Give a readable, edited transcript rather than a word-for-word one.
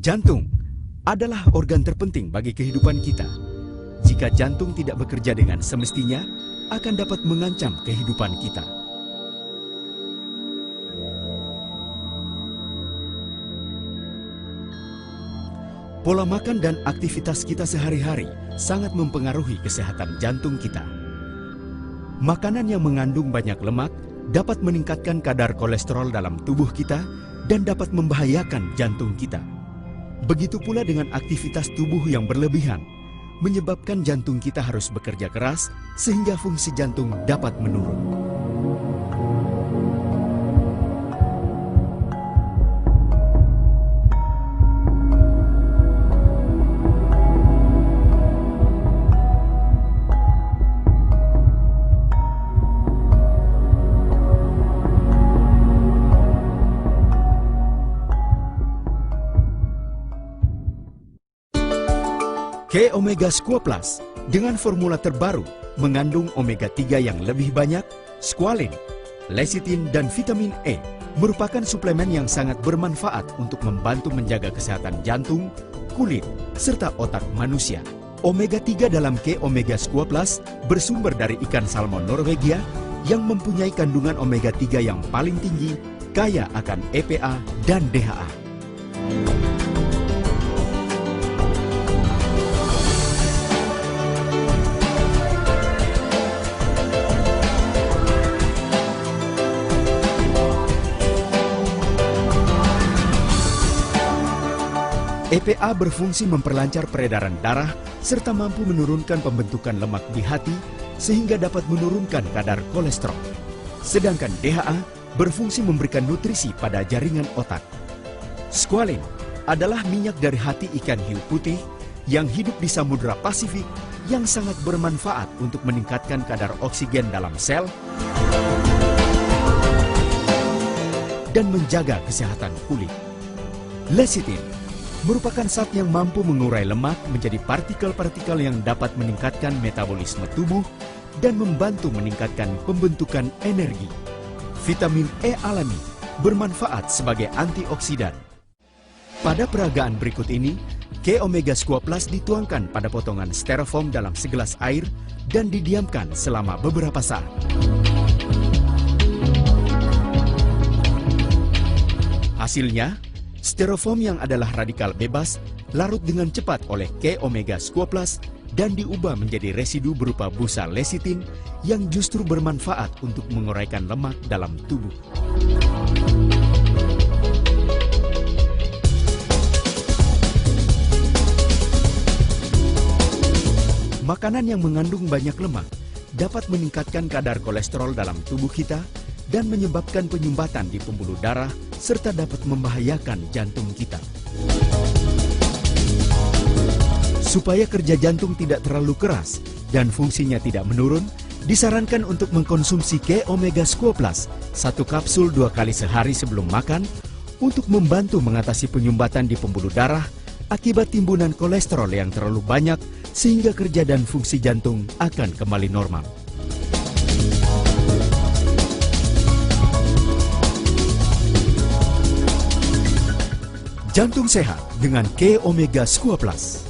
Jantung adalah organ terpenting bagi kehidupan kita. Jika jantung tidak bekerja dengan semestinya, akan dapat mengancam kehidupan kita. Pola makan dan aktivitas kita sehari-hari sangat mempengaruhi kesehatan jantung kita. Makanan yang mengandung banyak lemak dapat meningkatkan kadar kolesterol dalam tubuh kita dan dapat membahayakan jantung kita. Begitu pula dengan aktivitas tubuh yang berlebihan, menyebabkan jantung kita harus bekerja keras sehingga fungsi jantung dapat menurun. K-Omega Squal Plus dengan formula terbaru mengandung omega 3 yang lebih banyak, squalene, lecithin, dan vitamin E merupakan suplemen yang sangat bermanfaat untuk membantu menjaga kesehatan jantung, kulit, serta otak manusia. Omega 3 dalam K-Omega Squal Plus bersumber dari ikan salmon Norwegia yang mempunyai kandungan omega 3 yang paling tinggi, kaya akan EPA dan DHA. EPA berfungsi memperlancar peredaran darah serta mampu menurunkan pembentukan lemak di hati sehingga dapat menurunkan kadar kolesterol. Sedangkan DHA berfungsi memberikan nutrisi pada jaringan otak. Squalene adalah minyak dari hati ikan hiu putih yang hidup di Samudra Pasifik yang sangat bermanfaat untuk meningkatkan kadar oksigen dalam sel dan menjaga kesehatan kulit. Lecithin merupakan zat yang mampu mengurai lemak menjadi partikel-partikel yang dapat meningkatkan metabolisme tubuh dan membantu meningkatkan pembentukan energi. Vitamin E alami bermanfaat sebagai antioksidan. Pada peragaan berikut ini, K-Omega Squal Plus dituangkan pada potongan styrofoam dalam segelas air dan didiamkan selama beberapa saat. Hasilnya, styrofoam yang adalah radikal bebas larut dengan cepat oleh K-Omega Squal Plus dan diubah menjadi residu berupa busa lecithin yang justru bermanfaat untuk menguraikan lemak dalam tubuh. Makanan yang mengandung banyak lemak dapat meningkatkan kadar kolesterol dalam tubuh kita dan menyebabkan penyumbatan di pembuluh darah serta dapat membahayakan jantung kita. Supaya kerja jantung tidak terlalu keras dan fungsinya tidak menurun, disarankan untuk mengkonsumsi K-Omega Squal Plus 1 kapsul 2 kali sehari sebelum makan untuk membantu mengatasi penyumbatan di pembuluh darah akibat timbunan kolesterol yang terlalu banyak sehingga kerja dan fungsi jantung akan kembali normal. Jantung sehat dengan K-Omega Squal Plus.